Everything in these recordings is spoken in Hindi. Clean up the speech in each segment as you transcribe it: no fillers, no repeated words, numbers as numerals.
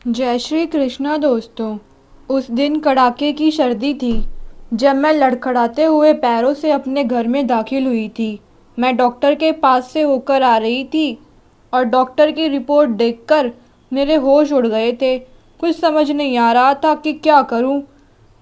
जय श्री कृष्णा दोस्तों। उस दिन कड़ाके की सर्दी थी जब मैं लड़खड़ाते हुए पैरों से अपने घर में दाखिल हुई थी। मैं डॉक्टर के पास से होकर आ रही थी और डॉक्टर की रिपोर्ट देखकर मेरे होश उड़ गए थे। कुछ समझ नहीं आ रहा था कि क्या करूं।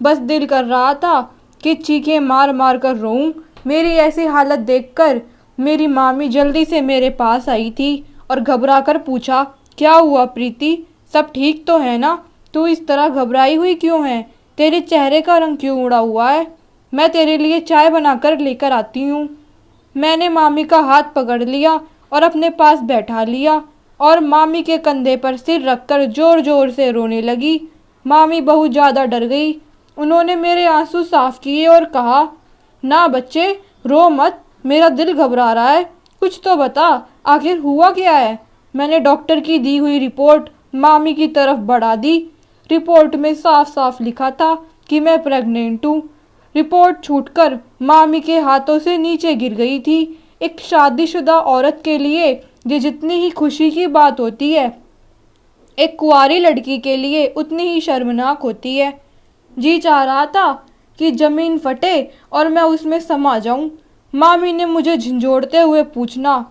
बस दिल कर रहा था कि चीखें मार मार कर रोऊं। मेरी ऐसी हालत देखकर मेरी मामी जल्दी से मेरे पास आई थी और घबरा कर पूछा, क्या हुआ प्रीति, सब ठीक तो है ना? तू इस तरह घबराई हुई क्यों है? तेरे चेहरे का रंग क्यों उड़ा हुआ है? मैं तेरे लिए चाय बनाकर लेकर आती हूँ। मैंने मामी का हाथ पकड़ लिया और अपने पास बैठा लिया और मामी के कंधे पर सिर रखकर जोर जोर से रोने लगी। मामी बहुत ज़्यादा डर गई। उन्होंने मेरे आंसू साफ किए और कहा, ना बच्चे, रो मत, मेरा दिल घबरा रहा है, कुछ तो बता, आखिर हुआ क्या है? मैंने डॉक्टर की दी हुई रिपोर्ट मामी की तरफ बढ़ा दी। रिपोर्ट में साफ साफ लिखा था कि मैं प्रेग्नेंट हूँ। रिपोर्ट छूटकर मामी के हाथों से नीचे गिर गई थी। एक शादीशुदा औरत के लिए ये जितनी ही खुशी की बात होती है, एक कुंवारी लड़की के लिए उतनी ही शर्मनाक होती है। जी चाह रहा था कि जमीन फटे और मैं उसमें समा जाऊं। मामी ने मुझे झंझोड़ते हुए पूछना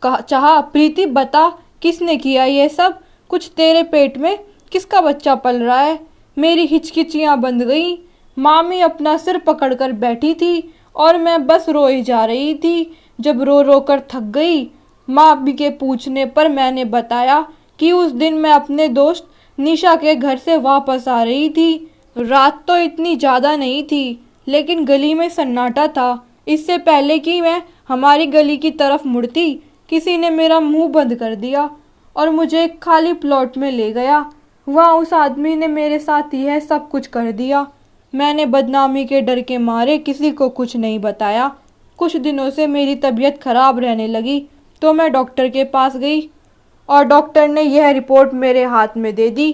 चाहा, प्रीति बता, किसने किया ये सब? कुछ तेरे पेट में किसका बच्चा पल रहा है? मेरी हिचकिचियां बंद गईं। मामी अपना सिर पकड़कर बैठी थी और मैं बस रोई जा रही थी। जब रो रो कर थक गई, मामी के पूछने पर मैंने बताया कि उस दिन मैं अपने दोस्त निशा के घर से वापस आ रही थी। रात तो इतनी ज़्यादा नहीं थी, लेकिन गली में सन्नाटा था। इससे पहले कि मैं हमारी गली की तरफ मुड़ती, किसी ने मेरा मुंह बंद कर दिया और मुझे एक खाली प्लॉट में ले गया। वहाँ उस आदमी ने मेरे साथ यह सब कुछ कर दिया। मैंने बदनामी के डर के मारे किसी को कुछ नहीं बताया। कुछ दिनों से मेरी तबीयत खराब रहने लगी तो मैं डॉक्टर के पास गई और डॉक्टर ने यह रिपोर्ट मेरे हाथ में दे दी।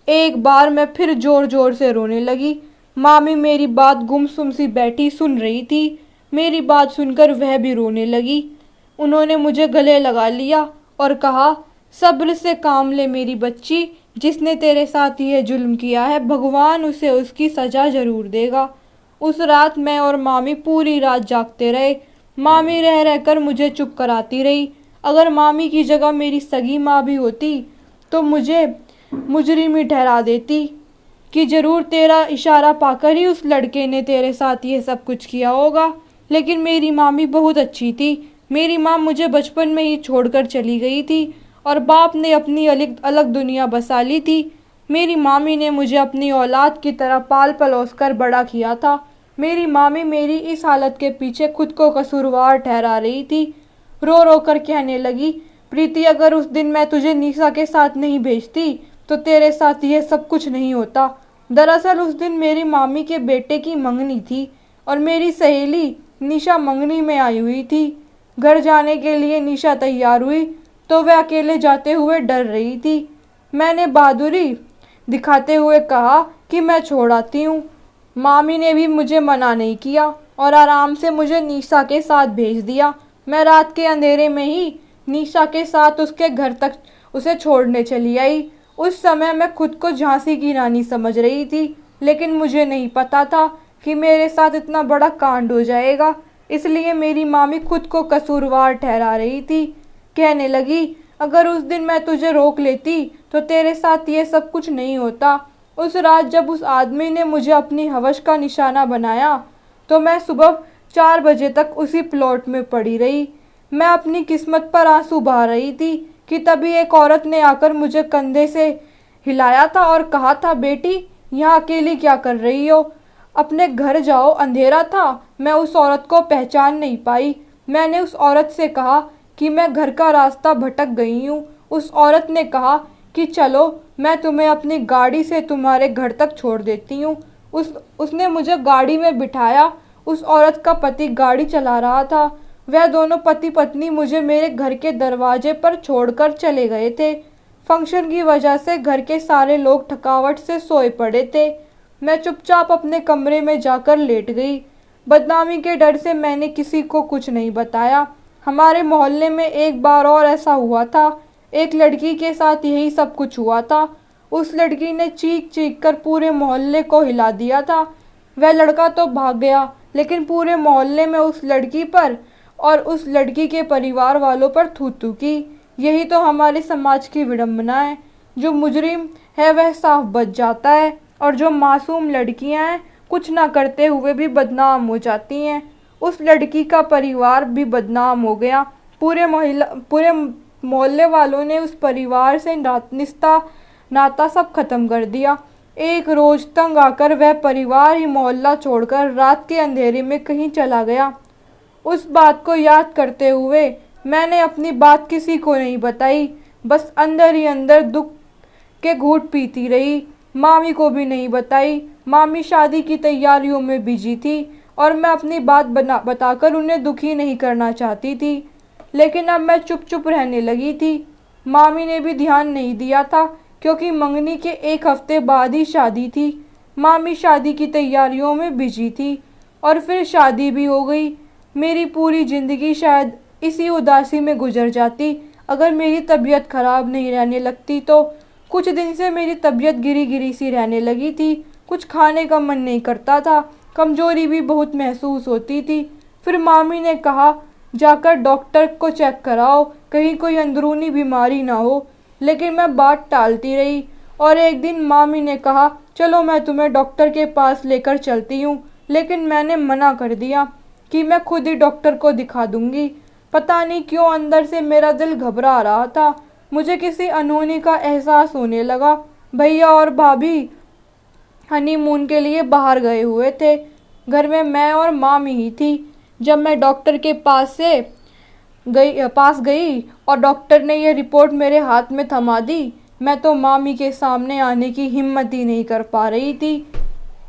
एक बार मैं फिर जोर जोर से रोने लगी। मामी मेरी बात गुमसुम सी बैठी सुन रही थी। मेरी बात सुनकर वह भी रोने लगी। उन्होंने मुझे गले लगा लिया और कहा, सब्र से काम ले मेरी बच्ची, जिसने तेरे साथ यह जुल्म किया है भगवान उसे उसकी सजा जरूर देगा। उस रात मैं और मामी पूरी रात जागते रहे। मामी रह रहकर मुझे चुप कराती रही। अगर मामी की जगह मेरी सगी माँ भी होती तो मुझे मुजरिम ही ठहरा देती कि जरूर तेरा इशारा पाकर ही उस लड़के ने तेरे साथ ये सब कुछ किया होगा। लेकिन मेरी मामी बहुत अच्छी थी। मेरी माँ मुझे बचपन में ही छोड़कर चली गई थी और बाप ने अपनी अलग अलग दुनिया बसा ली थी। मेरी मामी ने मुझे अपनी औलाद की तरह पाल पलोस कर बड़ा किया था। मेरी मामी मेरी इस हालत के पीछे खुद को कसूरवार ठहरा रही थी। रो रो कर कहने लगी, प्रीति, अगर उस दिन मैं तुझे निशा के साथ नहीं भेजती तो तेरे साथ यह सब कुछ नहीं होता। दरअसल उस दिन मेरी मामी के बेटे की मंगनी थी और मेरी सहेली निशा मंगनी में आई हुई थी। घर जाने के लिए निशा तैयार हुई तो वह अकेले जाते हुए डर रही थी। मैंने बहादुरी दिखाते हुए कहा कि मैं छोड़ आती हूँ। मामी ने भी मुझे मना नहीं किया और आराम से मुझे निशा के साथ भेज दिया। मैं रात के अंधेरे में ही निशा के साथ उसके घर तक उसे छोड़ने चली आई। उस समय मैं खुद को झांसी की रानी समझ रही थी, लेकिन मुझे नहीं पता था कि मेरे साथ इतना बड़ा कांड हो जाएगा। इसलिए मेरी मामी खुद को कसूरवार ठहरा रही थी। कहने लगी, अगर उस दिन मैं तुझे रोक लेती तो तेरे साथ ये सब कुछ नहीं होता। उस रात जब उस आदमी ने मुझे अपनी हवस का निशाना बनाया तो मैं सुबह 4 बजे तक उसी प्लॉट में पड़ी रही। मैं अपनी किस्मत पर आंसू बहा रही थी कि तभी एक औरत ने आकर मुझे कंधे से हिलाया था और कहा था, बेटी, यहाँ अकेली क्या कर रही हो? अपने घर जाओ, अंधेरा था। मैं उस औरत को पहचान नहीं पाई। मैंने उस औरत से कहा कि मैं घर का रास्ता भटक गई हूँ। उस औरत ने कहा कि चलो, मैं तुम्हें अपनी गाड़ी से तुम्हारे घर तक छोड़ देती हूँ। उसने मुझे गाड़ी में बिठाया। उस औरत का पति गाड़ी चला रहा था। वह दोनों पति पत्नी मुझे मेरे घर के दरवाजे पर छोड़कर चले गए थे। फंक्शन की वजह से घर के सारे लोग थकावट से सोए पड़े थे। मैं चुपचाप अपने कमरे में जाकर लेट गई। बदनामी के डर से मैंने किसी को कुछ नहीं बताया। हमारे मोहल्ले में एक बार और ऐसा हुआ था। एक लड़की के साथ यही सब कुछ हुआ था। उस लड़की ने चीख चीख कर पूरे मोहल्ले को हिला दिया था। वह लड़का तो भाग गया, लेकिन पूरे मोहल्ले में उस लड़की पर और उस लड़की के परिवार वालों पर थू थू की। यही तो हमारे समाज की विडंबना है। जो मुजरिम है वह साफ बच जाता है, और जो मासूम लड़कियां हैं कुछ ना करते हुए भी बदनाम हो जाती हैं। उस लड़की का परिवार भी बदनाम हो गया। पूरे मोहल्ले वालों ने उस परिवार से नाता सब खत्म कर दिया। एक रोज तंग आकर वह परिवार ही मोहल्ला छोड़कर रात के अंधेरे में कहीं चला गया। उस बात को याद करते हुए मैंने अपनी बात किसी को नहीं बताई, बस अंदर ही अंदर दुख के घूंट पीती रही। मामी को भी नहीं बताई। मामी शादी की तैयारियों में बिजी थी और मैं अपनी बात बताकर उन्हें दुखी नहीं करना चाहती थी, लेकिन अब मैं चुप चुप रहने लगी थी। मामी ने भी ध्यान नहीं दिया था, क्योंकि मंगनी के एक हफ्ते बाद ही शादी थी। मामी शादी की तैयारियों में बिजी थी और फिर शादी भी हो गई। मेरी पूरी ज़िंदगी शायद इसी उदासी में गुजर जाती अगर मेरी तबीयत ख़राब नहीं रहने लगती तो। कुछ दिन से मेरी तबीयत गिरी गिरी सी रहने लगी थी। कुछ खाने का मन नहीं करता था। कमज़ोरी भी बहुत महसूस होती थी। फिर मामी ने कहा, जाकर डॉक्टर को चेक कराओ, कहीं कोई अंदरूनी बीमारी ना हो। लेकिन मैं बात टालती रही और एक दिन मामी ने कहा, चलो मैं तुम्हें डॉक्टर के पास लेकर चलती हूँ। लेकिन मैंने मना कर दिया कि मैं खुद ही डॉक्टर को दिखा दूंगी। पता नहीं क्यों अंदर से मेरा दिल घबरा रहा था। मुझे किसी अनहोनी का एहसास होने लगा। भैया और भाभी हनीमून के लिए बाहर गए हुए थे। घर में मैं और मामी ही थी। जब मैं डॉक्टर के पास गई और डॉक्टर ने यह रिपोर्ट मेरे हाथ में थमा दी, मैं तो मामी के सामने आने की हिम्मत ही नहीं कर पा रही थी।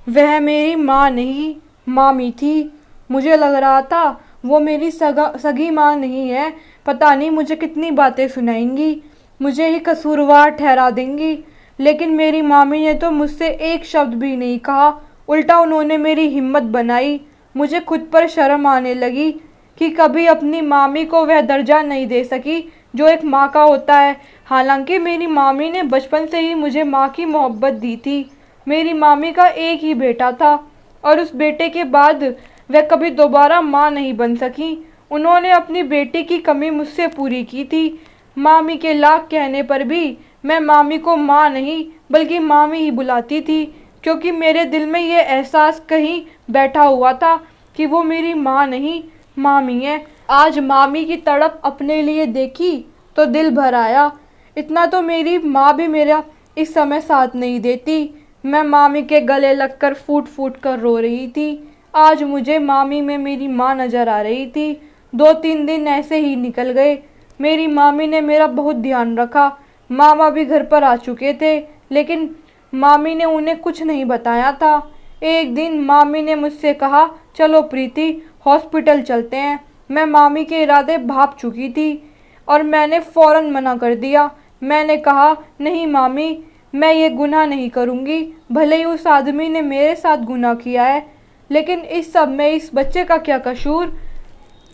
वह मेरी माँ नहीं, मामी थी। मुझे लग रहा था वो मेरी सगी माँ नहीं है। पता नहीं मुझे कितनी बातें सुनाएंगी, मुझे ही कसूरवार ठहरा देंगी। लेकिन मेरी मामी ने तो मुझसे एक शब्द भी नहीं कहा। उल्टा उन्होंने मेरी हिम्मत बनाई। मुझे खुद पर शर्म आने लगी कि कभी अपनी मामी को वह दर्जा नहीं दे सकी जो एक माँ का होता है। हालांकि मेरी मामी ने बचपन से ही मुझे माँ की मोहब्बत दी थी। मेरी मामी का एक ही बेटा था और उस बेटे के बाद वह कभी दोबारा माँ नहीं बन सकी। उन्होंने अपनी बेटी की कमी मुझसे पूरी की थी। मामी के लाख कहने पर भी मैं मामी को माँ नहीं बल्कि मामी ही बुलाती थी, क्योंकि मेरे दिल में ये एहसास कहीं बैठा हुआ था कि वो मेरी माँ नहीं, मामी है। आज मामी की तड़प अपने लिए देखी तो दिल भर आया। इतना तो मेरी माँ भी मेरा इस समय साथ नहीं देती। मैं मामी के गले लगकर फूट फूट कर रो रही थी। आज मुझे मामी में मेरी माँ नज़र आ रही थी। 2-3 दिन ऐसे ही निकल गए। मेरी मामी ने मेरा बहुत ध्यान रखा। मामा भी घर पर आ चुके थे, लेकिन मामी ने उन्हें कुछ नहीं बताया था। एक दिन मामी ने मुझसे कहा, चलो प्रीति हॉस्पिटल चलते हैं। मैं मामी के इरादे भाप चुकी थी और मैंने फ़ौरन मना कर दिया। मैंने कहा, नहीं मामी, मैं ये गुनाह नहीं करूँगी। भले ही उस आदमी ने मेरे साथ गुनाह किया है, लेकिन इस सब में इस बच्चे का क्या कसूर?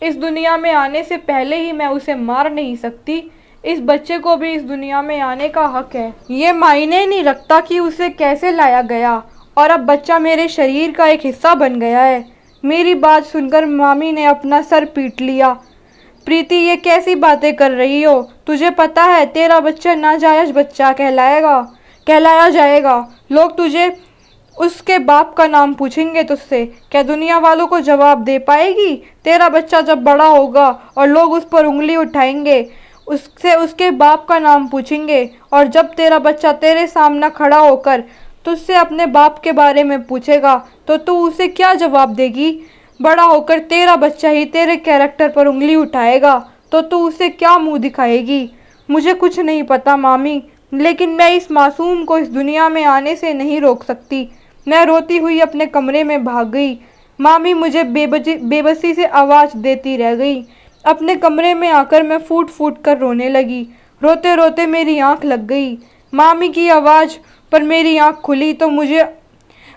इस दुनिया में आने से पहले ही मैं उसे मार नहीं सकती। इस बच्चे को भी इस दुनिया में आने का हक है। ये मायने नहीं रखता कि उसे कैसे लाया गया, और अब बच्चा मेरे शरीर का एक हिस्सा बन गया है। मेरी बात सुनकर मामी ने अपना सर पीट लिया। प्रीति, ये कैसी बातें कर रही हो? तुझे पता है तेरा बच्चा नाजायज बच्चा कहलाया जाएगा। लोग तुझे उसके बाप का नाम पूछेंगे तुझसे। क्या दुनिया वालों को जवाब दे पाएगी? तेरा बच्चा जब बड़ा होगा और लोग उस पर उंगली उठाएंगे, उससे उसके बाप का नाम पूछेंगे, और जब तेरा बच्चा तेरे सामने खड़ा होकर तुझसे अपने बाप के बारे में पूछेगा तो तू उसे क्या जवाब देगी? बड़ा होकर तेरा बच्चा ही तेरे कैरेक्टर पर उंगली उठाएगा तो तू उसे क्या मुंह दिखाएगी? मुझे कुछ नहीं पता मामी, लेकिन मैं इस मासूम को इस दुनिया में आने से नहीं रोक सकती। मैं रोती हुई अपने कमरे में भाग गई। मामी मुझे बेबसी से आवाज़ देती रह गई। अपने कमरे में आकर मैं फूट फूट कर रोने लगी। रोते रोते मेरी आंख लग गई। मामी की आवाज़ पर मेरी आंख खुली तो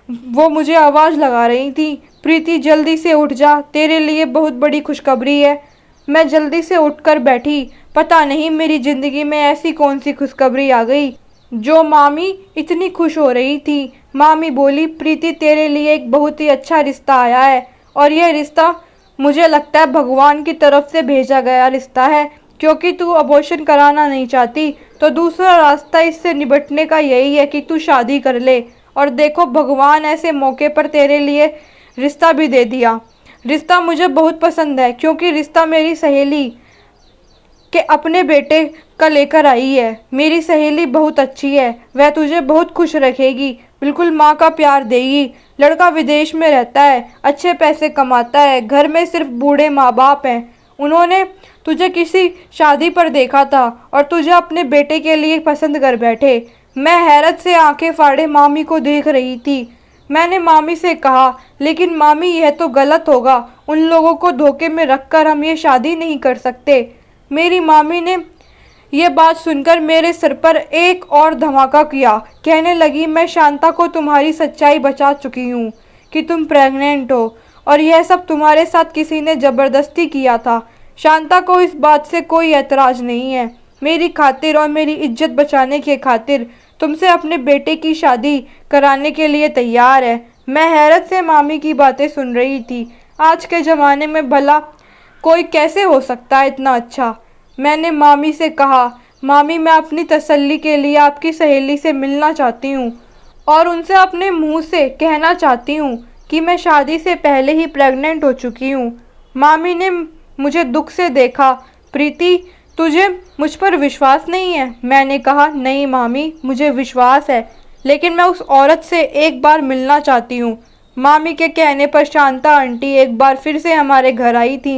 वो मुझे आवाज़ लगा रही थी, प्रीति जल्दी से उठ जा, तेरे लिए बहुत बड़ी खुशखबरी है। मैं जल्दी से उठकर बैठी। पता नहीं मेरी ज़िंदगी में ऐसी कौन सी खुशखबरी आ गई जो मामी इतनी खुश हो रही थी। मामी बोली, प्रीति तेरे लिए एक बहुत ही अच्छा रिश्ता आया है और यह रिश्ता मुझे लगता है भगवान की तरफ से भेजा गया रिश्ता है, क्योंकि तू अबॉर्शन कराना नहीं चाहती तो दूसरा रास्ता इससे निपटने का यही है कि तू शादी कर ले। और देखो भगवान ऐसे मौके पर तेरे लिए रिश्ता भी दे दिया। रिश्ता मुझे बहुत पसंद है क्योंकि रिश्ता मेरी सहेली के अपने बेटे का लेकर आई है। मेरी सहेली बहुत अच्छी है, वह तुझे बहुत खुश रखेगी, बिल्कुल माँ का प्यार देगी। लड़का विदेश में रहता है, अच्छे पैसे कमाता है, घर में सिर्फ बूढ़े माँ बाप हैं। उन्होंने तुझे किसी शादी पर देखा था और तुझे अपने बेटे के लिए पसंद कर बैठे। मैं हैरत से आंखें फाड़े मामी को देख रही थी। मैंने मामी से कहा, लेकिन मामी यह तो गलत होगा, उन लोगों को धोखे में रखकर हम ये शादी नहीं कर सकते। मेरी मामी ने यह बात सुनकर मेरे सिर पर एक और धमाका किया। कहने लगी, मैं शांता को तुम्हारी सच्चाई बता चुकी हूँ कि तुम प्रेग्नेंट हो और यह सब तुम्हारे साथ किसी ने ज़बरदस्ती किया था। शांता को इस बात से कोई एतराज़ नहीं है। मेरी खातिर और मेरी इज्जत बचाने के खातिर तुमसे अपने बेटे की शादी कराने के लिए तैयार है। मैं हैरत से मामी की बातें सुन रही थी। आज के ज़माने में भला कोई कैसे हो सकता है इतना अच्छा। मैंने मामी से कहा, मामी मैं अपनी तसल्ली के लिए आपकी सहेली से मिलना चाहती हूँ और उनसे अपने मुंह से कहना चाहती हूँ कि मैं शादी से पहले ही प्रेग्नेंट हो चुकी हूँ। मामी ने मुझे दुख से देखा। प्रीति, तुझे मुझ पर विश्वास नहीं है? मैंने कहा, नहीं मामी, मुझे विश्वास है, लेकिन मैं उस औरत से एक बार मिलना चाहती हूँ। मामी के कहने पर शांता आंटी एक बार फिर से हमारे घर आई थी।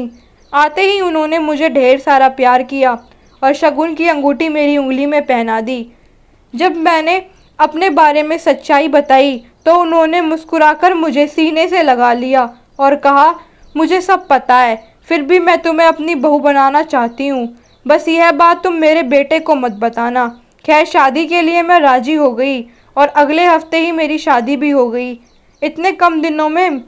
आते ही उन्होंने मुझे ढेर सारा प्यार किया और शगुन की अंगूठी मेरी उंगली में पहना दी। जब मैंने अपने बारे में सच्चाई बताई तो उन्होंने मुस्कुराकर मुझे सीने से लगा लिया और कहा, मुझे सब पता है, फिर भी मैं तुम्हें अपनी बहू बनाना चाहती हूँ। बस यह बात तुम मेरे बेटे को मत बताना। खैर, शादी के लिए मैं राजी हो गई और अगले हफ्ते ही मेरी शादी भी हो गई। इतने कम दिनों में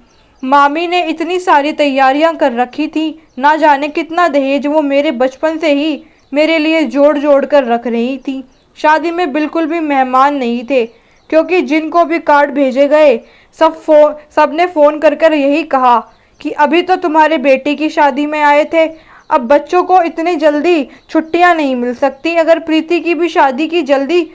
मामी ने इतनी सारी तैयारियां कर रखी थी। ना जाने कितना दहेज वो मेरे बचपन से ही मेरे लिए जोड़ जोड़ कर रख रही थी। शादी में बिल्कुल भी मेहमान नहीं थे, क्योंकि जिनको भी कार्ड भेजे गए सबने फ़ोन कर कर यही कहा कि अभी तो तुम्हारे बेटे की शादी में आए थे, अब बच्चों को इतनी जल्दी छुट्टियां नहीं मिल सकती। अगर प्रीति की भी शादी की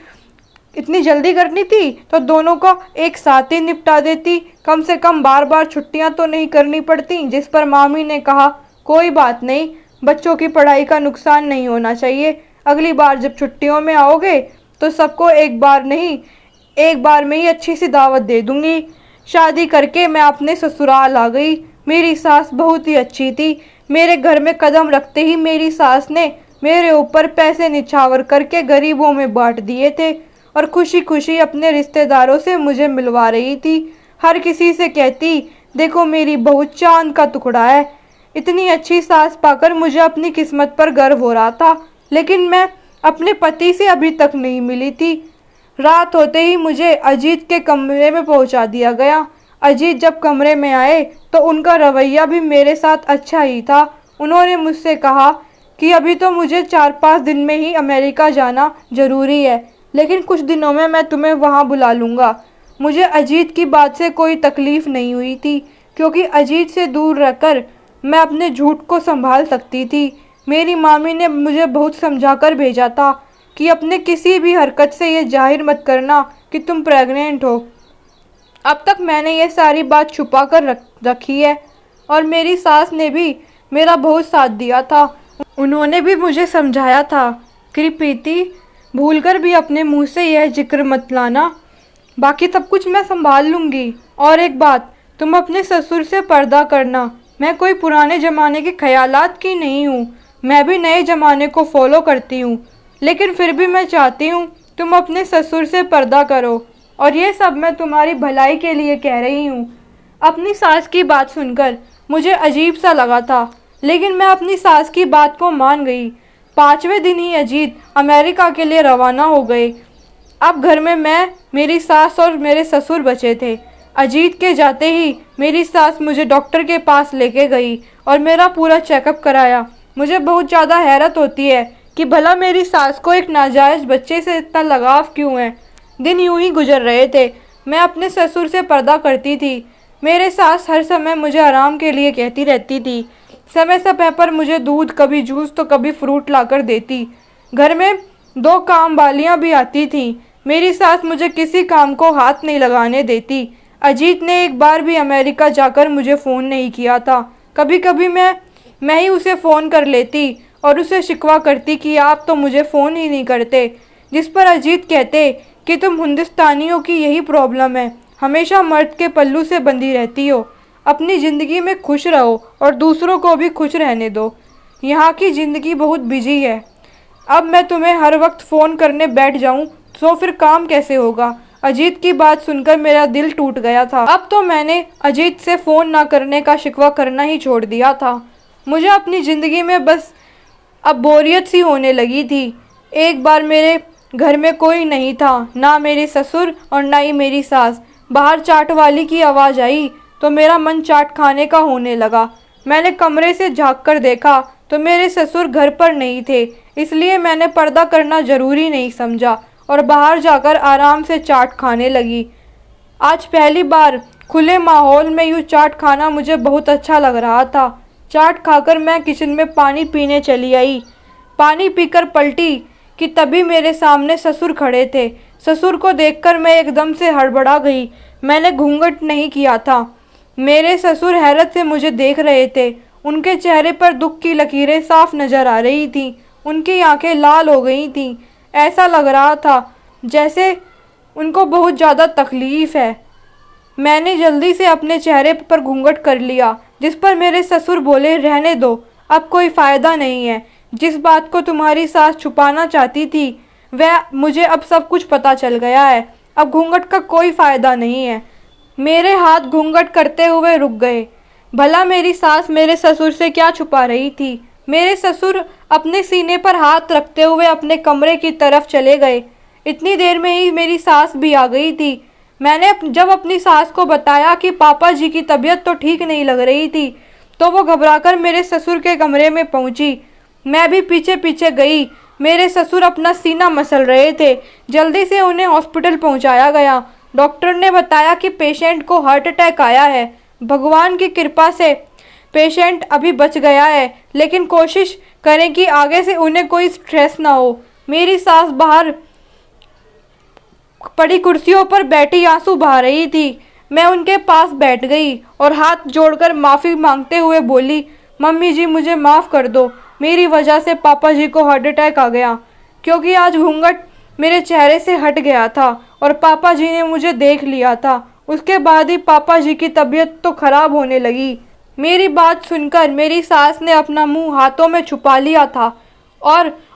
इतनी जल्दी करनी थी तो दोनों को एक साथ ही निपटा देती, कम से कम बार बार छुट्टियां तो नहीं करनी पड़ती। जिस पर मामी ने कहा, कोई बात नहीं, बच्चों की पढ़ाई का नुकसान नहीं होना चाहिए। अगली बार जब छुट्टियों में आओगे तो सबको एक बार में ही अच्छी सी दावत दे दूंगी। शादी करके मैं अपने ससुराल आ गई। मेरी सास बहुत ही अच्छी थी। मेरे घर में कदम रखते ही मेरी सास ने मेरे ऊपर पैसे निछावर करके गरीबों में बांट दिए थे और खुशी खुशी अपने रिश्तेदारों से मुझे मिलवा रही थी। हर किसी से कहती, देखो मेरी बहू चांद का टुकड़ा है। इतनी अच्छी सास पाकर मुझे अपनी किस्मत पर गर्व हो रहा था, लेकिन मैं अपने पति से अभी तक नहीं मिली थी। रात होते ही मुझे अजीत के कमरे में पहुंचा दिया गया। अजीत जब कमरे में आए तो उनका रवैया भी मेरे साथ अच्छा ही था। उन्होंने मुझसे कहा कि अभी तो मुझे 4-5 दिन में ही अमेरिका जाना ज़रूरी है, लेकिन कुछ दिनों में मैं तुम्हें वहाँ बुला लूँगा। मुझे अजीत की बात से कोई तकलीफ़ नहीं हुई थी, क्योंकि अजीत से दूर रहकर मैं अपने झूठ को संभाल सकती थी। मेरी मामी ने मुझे बहुत समझाकर भेजा था कि अपने किसी भी हरकत से ये जाहिर मत करना कि तुम प्रेग्नेंट हो। अब तक मैंने ये सारी बात छुपा कर रखी है और मेरी सास ने भी मेरा बहुत साथ दिया था। उन्होंने भी मुझे समझाया था कि प्रीति, भूलकर भी अपने मुंह से यह जिक्र मत लाना, बाकी सब कुछ मैं संभाल लूँगी। और एक बात, तुम अपने ससुर से पर्दा करना। मैं कोई पुराने ज़माने के ख्यालात की नहीं हूँ, मैं भी नए ज़माने को फॉलो करती हूँ, लेकिन फिर भी मैं चाहती हूँ तुम अपने ससुर से पर्दा करो, और ये सब मैं तुम्हारी भलाई के लिए कह रही हूँ। अपनी सास की बात सुनकर मुझे अजीब सा लगा था, लेकिन मैं अपनी सास की बात को मान गई। 5वें दिन ही अजीत अमेरिका के लिए रवाना हो गए। अब घर में मैं, मेरी सास और मेरे ससुर बचे थे। अजीत के जाते ही मेरी सास मुझे डॉक्टर के पास लेके गई और मेरा पूरा चेकअप कराया। मुझे बहुत ज़्यादा हैरत होती है कि भला मेरी सास को एक नाजायज़ बच्चे से इतना लगाव क्यों है। दिन यूं ही गुजर रहे थे। मैं अपने ससुर से पर्दा करती थी। मेरे सास हर समय मुझे आराम के लिए कहती रहती थी। समय समय पर मुझे दूध, कभी जूस तो कभी फ्रूट लाकर देती। घर में 2 काम वालियाँ भी आती थीं। मेरी सास मुझे किसी काम को हाथ नहीं लगाने देती। अजीत ने एक बार भी अमेरिका जाकर मुझे फ़ोन नहीं किया था। कभी कभी मैं ही उसे फ़ोन कर लेती और उसे शिकवा करती कि आप तो मुझे फ़ोन ही नहीं करते। जिस पर अजीत कहते कि तुम हिंदुस्तानियों की यही प्रॉब्लम है, हमेशा मर्द के पल्लू से बंधी रहती हो। अपनी ज़िंदगी में खुश रहो और दूसरों को भी खुश रहने दो। यहाँ की ज़िंदगी बहुत बिजी है। अब मैं तुम्हें हर वक्त फ़ोन करने बैठ जाऊँ तो फिर काम कैसे होगा। अजीत की बात सुनकर मेरा दिल टूट गया था। अब तो मैंने अजीत से फ़ोन ना करने का शिकवा करना ही छोड़ दिया था। मुझे अपनी ज़िंदगी में बस अब बोरियत सी होने लगी थी। एक बार मेरे घर में कोई नहीं था, ना मेरे ससुर और ना ही मेरी सास। बाहर चाट वाली की आवाज़ आई तो मेरा मन चाट खाने का होने लगा। मैंने कमरे से झाँक कर देखा तो मेरे ससुर घर पर नहीं थे, इसलिए मैंने पर्दा करना ज़रूरी नहीं समझा और बाहर जाकर आराम से चाट खाने लगी। आज पहली बार खुले माहौल में यूँ चाट खाना मुझे बहुत अच्छा लग रहा था। चाट खाकर मैं किचन में पानी पीने चली आई। पानी पीकर पलटी कि तभी मेरे सामने ससुर खड़े थे। ससुर को देखकर मैं एकदम से हड़बड़ा गई। मैंने घूंघट नहीं किया था। मेरे ससुर हैरत से मुझे देख रहे थे। उनके चेहरे पर दुख की लकीरें साफ नज़र आ रही थीं। उनकी आंखें लाल हो गई थीं। ऐसा लग रहा था जैसे उनको बहुत ज़्यादा तकलीफ़ है। मैंने जल्दी से अपने चेहरे पर घूंघट कर लिया, जिस पर मेरे ससुर बोले, रहने दो, अब कोई फ़ायदा नहीं है। जिस बात को तुम्हारी सास छुपाना चाहती थी वह मुझे अब सब कुछ पता चल गया है। अब घूंघट का कोई फ़ायदा नहीं है। मेरे हाथ घूंघट करते हुए रुक गए। भला मेरी सास मेरे ससुर से क्या छुपा रही थी। मेरे ससुर अपने सीने पर हाथ रखते हुए अपने कमरे की तरफ चले गए। इतनी देर में ही मेरी सास भी आ गई थी। मैंने जब अपनी सास को बताया कि पापा जी की तबीयत तो ठीक नहीं लग रही थी, तो वो घबराकर मेरे ससुर के कमरे में पहुंची। मैं भी पीछे पीछे गई। मेरे ससुर अपना सीना मसल रहे थे। जल्दी से उन्हें हॉस्पिटल पहुंचाया गया। डॉक्टर ने बताया कि पेशेंट को हार्ट अटैक आया है। भगवान की कृपा से पेशेंट अभी बच गया है, लेकिन कोशिश करें कि आगे से उन्हें कोई स्ट्रेस ना हो। मेरी सास बाहर पड़ी कुर्सियों पर बैठी आंसू बहा रही थी। मैं उनके पास बैठ गई और हाथ जोड़कर माफ़ी मांगते हुए बोली, मम्मी जी मुझे माफ़ कर दो, मेरी वजह से पापा जी को हार्ट अटैक आ गया। क्योंकि आज घूंघट मेरे चेहरे से हट गया था और पापा जी ने मुझे देख लिया था। उसके बाद ही पापा जी की तबीयत तो खराब होने लगी। मेरी बात सुनकर मेरी सास ने अपना मुंह हाथों में छुपा लिया था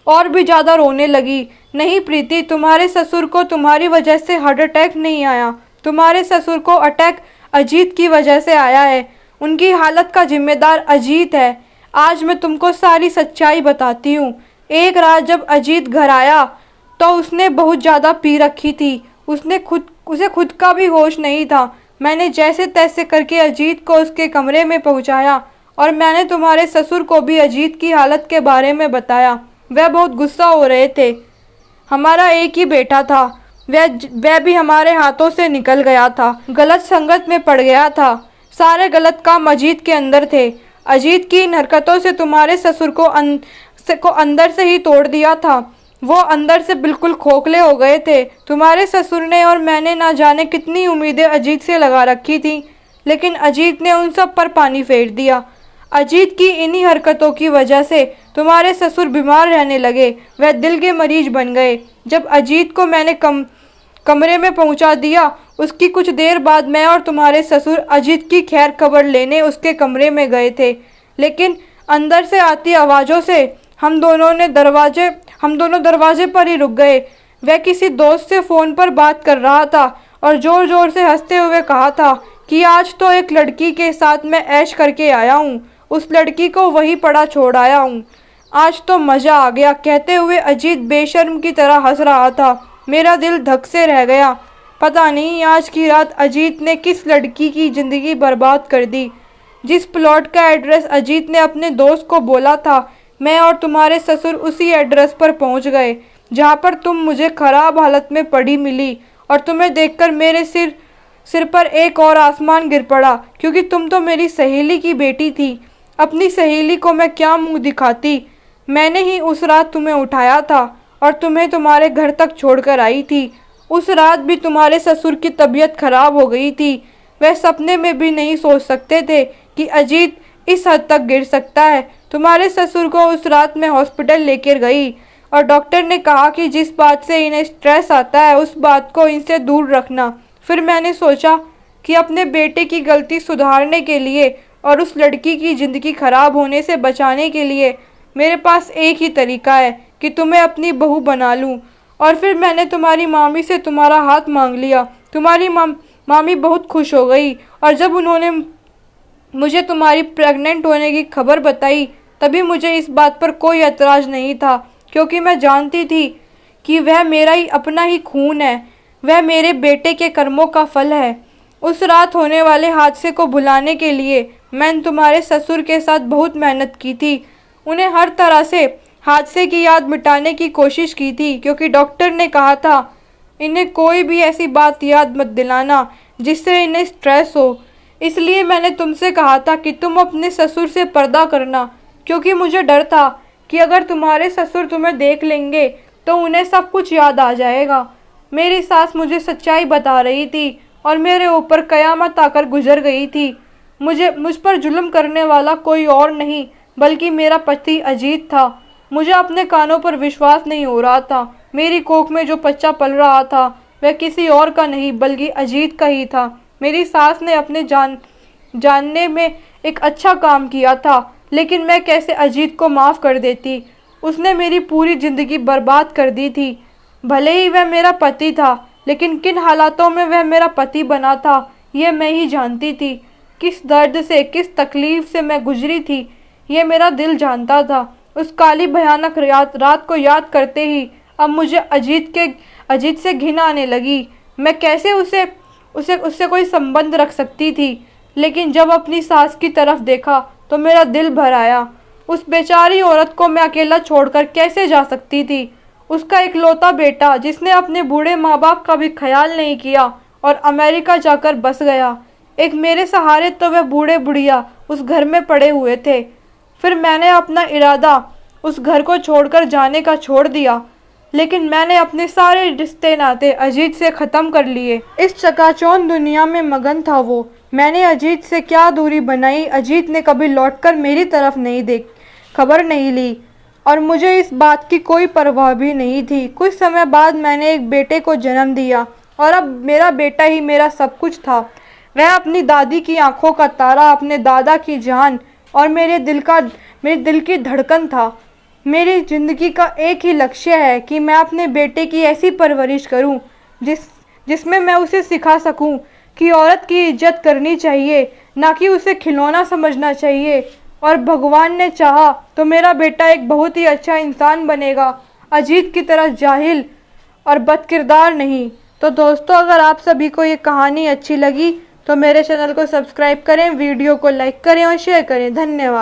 और भी ज़्यादा रोने लगी। नहीं प्रीति, तुम्हारे ससुर को तुम्हारी वजह से हार्ट अटैक नहीं आया। तुम्हारे ससुर को अटैक अजीत की वजह से आया है। उनकी हालत का जिम्मेदार अजीत है। आज मैं तुमको सारी सच्चाई बताती हूँ। एक रात जब अजीत घर आया तो उसने बहुत ज़्यादा पी रखी थी। उसे खुद का भी होश नहीं था। मैंने जैसे तैसे करके अजीत को उसके कमरे में पहुंचाया और मैंने तुम्हारे ससुर को भी अजीत की हालत के बारे में बताया। वह बहुत गुस्सा हो रहे थे। हमारा एक ही बेटा था, वह भी हमारे हाथों से निकल गया था, गलत संगत में पड़ गया था। सारे गलत काम अजीत के अंदर थे। अजीत की इन हरकतों से तुम्हारे ससुर को अंदर से ही तोड़ दिया था। वो अंदर से बिल्कुल खोखले हो गए थे। तुम्हारे ससुर ने और मैंने ना जाने कितनी उम्मीदें अजीत से लगा रखी थी, लेकिन अजीत ने उन सब पर पानी फेर दिया। अजीत की इन्हीं हरकतों की वजह से तुम्हारे ससुर बीमार रहने लगे। वह दिल के मरीज बन गए। जब अजीत को मैंने कमरे में पहुंचा दिया, उसकी कुछ देर बाद मैं और तुम्हारे ससुर अजीत की खैर खबर लेने उसके कमरे में गए थे। लेकिन अंदर से आती आवाज़ों से हम दोनों दरवाजे पर ही रुक गए। वह किसी दोस्त से फ़ोन पर बात कर रहा था और ज़ोर ज़ोर से हंसते हुए कहा था कि आज तो एक लड़की के साथ मैं ऐश करके आया हूँ, उस लड़की को वहीं पड़ा छोड़ आया हूँ, आज तो मज़ा आ गया। कहते हुए अजीत बेशर्म की तरह हंस रहा था। मेरा दिल धक से रह गया। पता नहीं आज की रात अजीत ने किस लड़की की ज़िंदगी बर्बाद कर दी। जिस प्लॉट का एड्रेस अजीत ने अपने दोस्त को बोला था, मैं और तुम्हारे ससुर उसी एड्रेस पर पहुंच गए जहां पर तुम मुझे खराब हालत में पड़ी मिली, और तुम्हें देखकर मेरे सिर पर एक और आसमान गिर पड़ा, क्योंकि तुम तो मेरी सहेली की बेटी थी। अपनी सहेली को मैं क्या मुंह दिखाती। मैंने ही उस रात तुम्हें उठाया था और तुम्हें तुम्हारे घर तक छोड़कर आई थी। उस रात भी तुम्हारे ससुर की तबीयत खराब हो गई थी। वह सपने में भी नहीं सोच सकते थे कि अजीत इस हद तक गिर सकता है। तुम्हारे ससुर को उस रात मैं हॉस्पिटल लेकर गई और डॉक्टर ने कहा कि जिस बात से इन्हें स्ट्रेस आता है उस बात को इनसे दूर रखना। फिर मैंने सोचा कि अपने बेटे की गलती सुधारने के लिए और उस लड़की की ज़िंदगी खराब होने से बचाने के लिए मेरे पास एक ही तरीका है कि तुम्हें अपनी बहू बना लूं। और फिर मैंने तुम्हारी मामी से तुम्हारा हाथ मांग लिया। तुम्हारी मामी बहुत खुश हो गई, और जब उन्होंने मुझे तुम्हारी प्रेग्नेंट होने की खबर बताई तभी मुझे इस बात पर कोई एतराज़ नहीं था, क्योंकि मैं जानती थी कि वह मेरा ही अपना ही खून है, वह मेरे बेटे के कर्मों का फल है। उस रात होने वाले हादसे को भुलाने के लिए मैंने तुम्हारे ससुर के साथ बहुत मेहनत की थी। उन्हें हर तरह से हादसे की याद मिटाने की कोशिश की थी, क्योंकि डॉक्टर ने कहा था इन्हें कोई भी ऐसी बात याद मत दिलाना जिससे इन्हें स्ट्रेस हो। इसलिए मैंने तुमसे कहा था कि तुम अपने ससुर से पर्दा करना, क्योंकि मुझे डर था कि अगर तुम्हारे ससुर तुम्हें देख लेंगे तो उन्हें सब कुछ याद आ जाएगा। मेरी सास मुझे सच्चाई बता रही थी और मेरे ऊपर कयामत आकर गुजर गई थी। मुझ पर जुल्म करने वाला कोई और नहीं बल्कि मेरा पति अजीत था। मुझे अपने कानों पर विश्वास नहीं हो रहा था। मेरी कोख में जो बच्चा पल रहा था वह किसी और का नहीं बल्कि अजीत का ही था। मेरी सास ने अपने जानने में एक अच्छा काम किया था, लेकिन मैं कैसे अजीत को माफ़ कर देती। उसने मेरी पूरी ज़िंदगी बर्बाद कर दी थी। भले ही वह मेरा पति था, लेकिन किन हालातों में वह मेरा पति बना था ये मैं ही जानती थी। किस दर्द से, किस तकलीफ़ से मैं गुजरी थी ये मेरा दिल जानता था। उस काली भयानक रात को याद करते ही अब मुझे अजीत से घिन आने लगी। मैं कैसे उससे कोई संबंध रख सकती थी, लेकिन जब अपनी सास की तरफ देखा तो मेरा दिल भर आया। उस बेचारी औरत को मैं अकेला छोड़कर कैसे जा सकती थी। उसका इकलौता बेटा जिसने अपने बूढ़े माँ बाप का भी ख्याल नहीं किया और अमेरिका जाकर बस गया। एक मेरे सहारे तो वह बूढ़े बुढ़िया उस घर में पड़े हुए थे। फिर मैंने अपना इरादा उस घर को छोड़कर जाने का छोड़ दिया, लेकिन मैंने अपने सारे रिश्ते नाते अजीत से ख़त्म कर लिए। इस चकाचौंध दुनिया में मगन था वो। मैंने अजीत से क्या दूरी बनाई, अजीत ने कभी लौटकर मेरी तरफ खबर नहीं ली, और मुझे इस बात की कोई परवाह भी नहीं थी। कुछ समय बाद मैंने एक बेटे को जन्म दिया, और अब मेरा बेटा ही मेरा सब कुछ था। वह अपनी दादी की आंखों का तारा, अपने दादा की जान और मेरे दिल की धड़कन था। मेरी ज़िंदगी का एक ही लक्ष्य है कि मैं अपने बेटे की ऐसी परवरिश करूं जिसमें मैं उसे सिखा सकूं कि औरत की इज्जत करनी चाहिए, ना कि उसे खिलौना समझना चाहिए। और भगवान ने चाहा तो मेरा बेटा एक बहुत ही अच्छा इंसान बनेगा, अजीत की तरह जाहिल और बदकिरदार नहीं। तो दोस्तों, अगर आप सभी को ये कहानी अच्छी लगी तो मेरे चैनल को सब्सक्राइब करें, वीडियो को लाइक करें और शेयर करें। धन्यवाद।